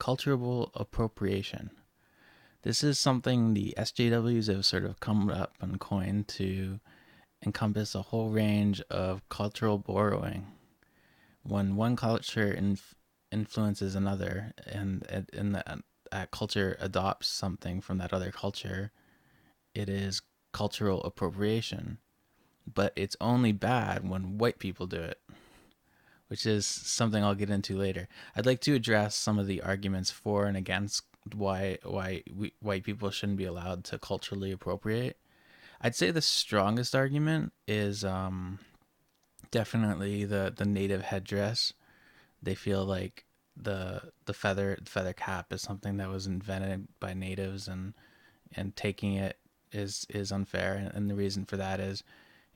cultural appropriation. This is something the SJWs have sort of come up and coined to encompass a whole range of cultural borrowing. When one culture influences another, and that culture adopts something from that other culture, it is cultural appropriation. But it's only bad when white people do it, which is something I'll get into later. I'd like to address some of the arguments for and against white people shouldn't be allowed to culturally appropriate. I'd say the strongest argument is definitely the native headdress. They feel like the feather cap is something that was invented by natives, and taking it is unfair, and the reason for that is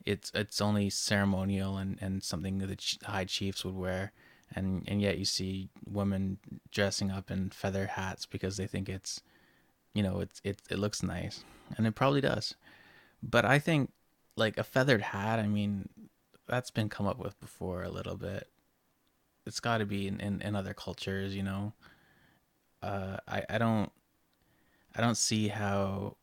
it's only ceremonial and something that the high chiefs would wear, and yet you see women dressing up in feather hats because they think it's, it looks nice, and it probably does. But I think, like, a feathered hat, I mean, that's been come up with before a little bit. It's got to be in other cultures. I don't see how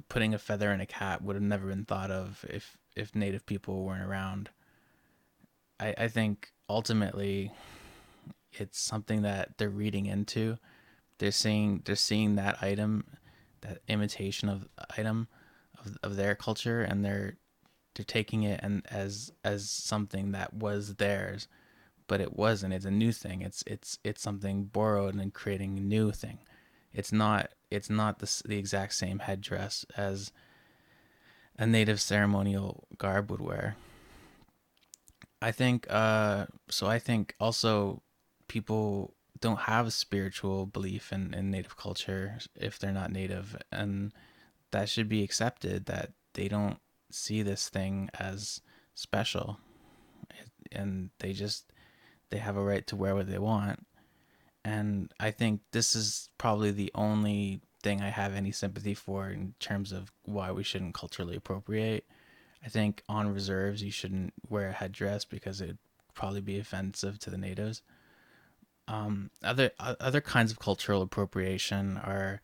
putting a feather in a cap would have never been thought of if native people weren't around. I think ultimately it's something that they're reading into. They're seeing that item, that imitation of item of their culture, and they're taking it and as something that was theirs, but it wasn't. It's a new thing. It's something borrowed and creating a new thing. It's not the exact same headdress as a native ceremonial garb would wear. I think also people don't have a spiritual belief in native culture if they're not native, and that should be accepted, that they don't see this thing as special, and they have a right to wear what they want. And I think this is probably the only thing I have any sympathy for in terms of why we shouldn't culturally appropriate. I think on reserves you shouldn't wear a headdress because it'd probably be offensive to the natives. Other kinds of cultural appropriation are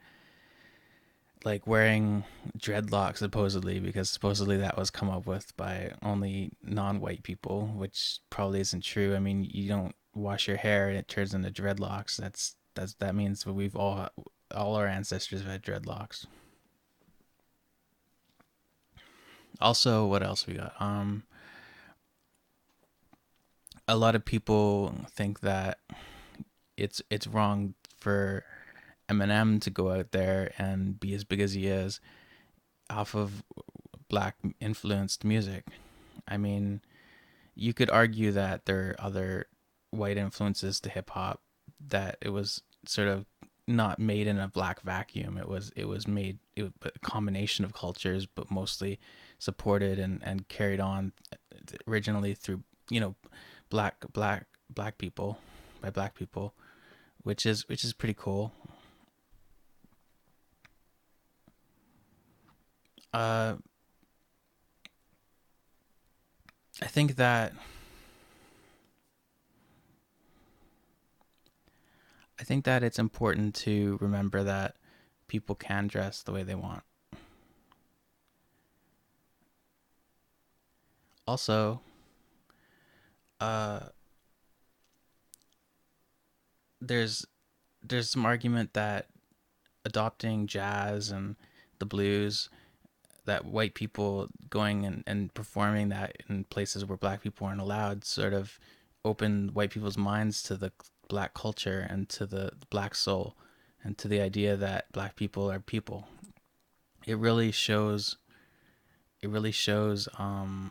like wearing dreadlocks, supposedly, because supposedly that was come up with by only non-white people, which probably isn't true. I mean, you don't wash your hair and it turns into dreadlocks. That means we've all our ancestors have had dreadlocks. Also, what else we got? A lot of people think that it's wrong for Eminem to go out there and be as big as he is off of black influenced music. I mean, you could argue that there are other white influences to hip hop, that it was sort of not made in a black vacuum. It was made, a combination of cultures, but mostly supported and carried on originally through, you know black people, by black people, which is pretty cool. Uh, I think that I think that it's important to remember that people can dress the way they want. Also, uh, there's there's some argument that adopting jazz and the blues, that white people going and performing that in places where black people aren't allowed, sort of opened white people's minds to the black culture and to the black soul, and to the idea that black people are people. It really shows. It really shows how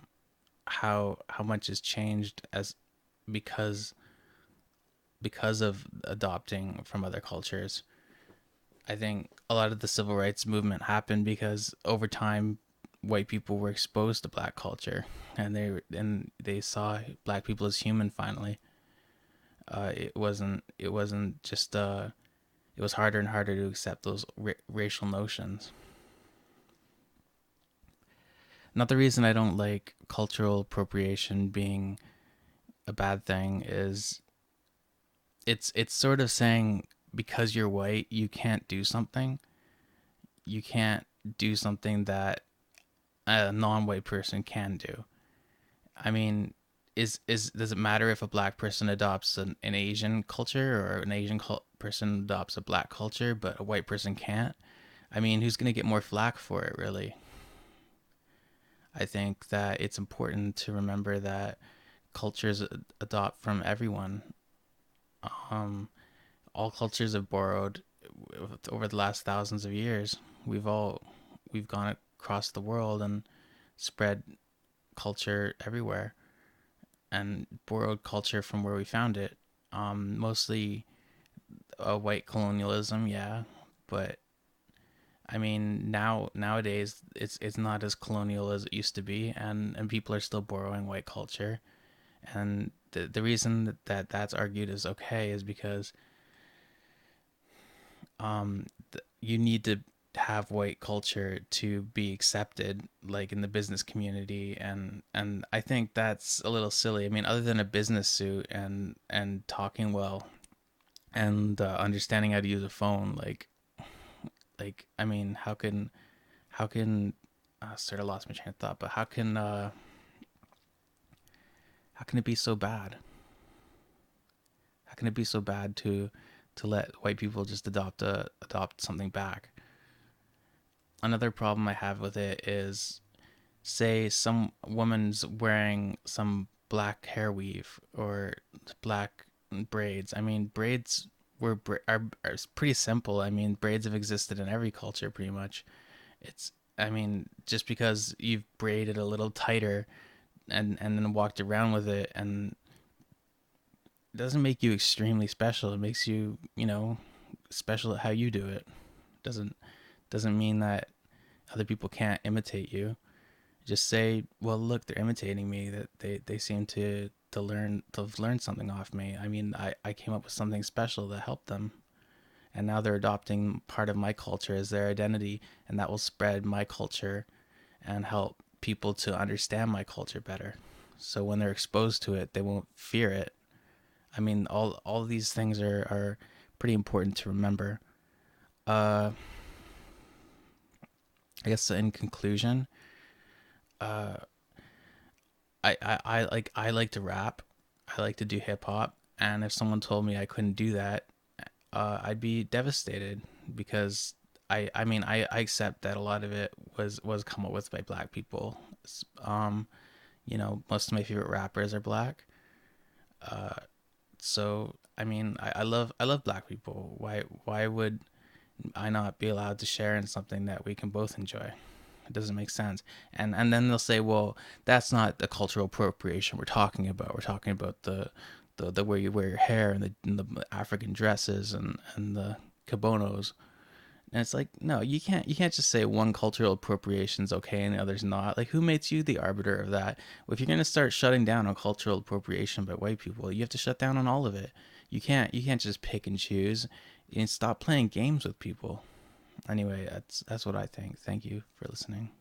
much has changed as because because of adopting from other cultures. I think a lot of the civil rights movement happened because over time white people were exposed to black culture, and they saw black people as human finally. It wasn't just it was harder and harder to accept those racial notions. Another reason I don't like cultural appropriation being a bad thing is it's sort of saying because you're white, you can't do something that a non-white person can do. I mean, is does it matter if a black person adopts an Asian culture, or an person adopts a black culture, but a white person can't? I mean, who's gonna get more flack for it, really? I think that it's important to remember that cultures adopt from everyone. Um, all cultures have borrowed over the last thousands of years. We've all we've gone across the world and spread culture everywhere and borrowed culture from where we found it. Mostly white colonialism, yeah, but I mean nowadays it's not as colonial as it used to be, and people are still borrowing white culture. And the reason that's argued is okay is because you need to have white culture to be accepted, like in the business community, and I think that's a little silly. I mean, other than a business suit and talking well and understanding how to use a phone, I mean, how can sort of lost my train of thought, but how can it be so bad? How can it be so bad to let white people just adopt something back? Another problem I have with it is, say some woman's wearing some black hair weave or black braids. I mean, braids are pretty simple. I mean, braids have existed in every culture pretty much. It's I mean, just because you've braided a little tighter and then walked around with it, and it doesn't make you extremely special. It makes you, special at how you do it. Doesn't doesn't mean that other people can't imitate you. Just say, well, look, they're imitating me. That they seem to learn something off me. I mean, I came up with something special that helped them, and now they're adopting part of my culture as their identity, and that will spread my culture and help people to understand my culture better. So when they're exposed to it, they won't fear it. I mean, all these things are pretty important to remember. Uh, I guess in conclusion, I like to rap. I like to do hip hop, and if someone told me I couldn't do that, I'd be devastated, because I mean I accept that a lot of it was come up with by black people. Um, Most of my favorite rappers are black. So I mean I love black people. Why would I not be allowed to share in something that we can both enjoy? It doesn't make sense. And then they'll say, well, that's not the cultural appropriation we're talking about. We're talking about the way you wear your hair, and the African dresses, and the kimonos. And it's like, no, you can't just say one cultural appropriation is okay and the other's not. Like, who makes you the arbiter of that? If you're gonna start shutting down on cultural appropriation by white people, you have to shut down on all of it. You can't just pick and choose, and stop playing games with people. Anyway, that's what I think. Thank you for listening.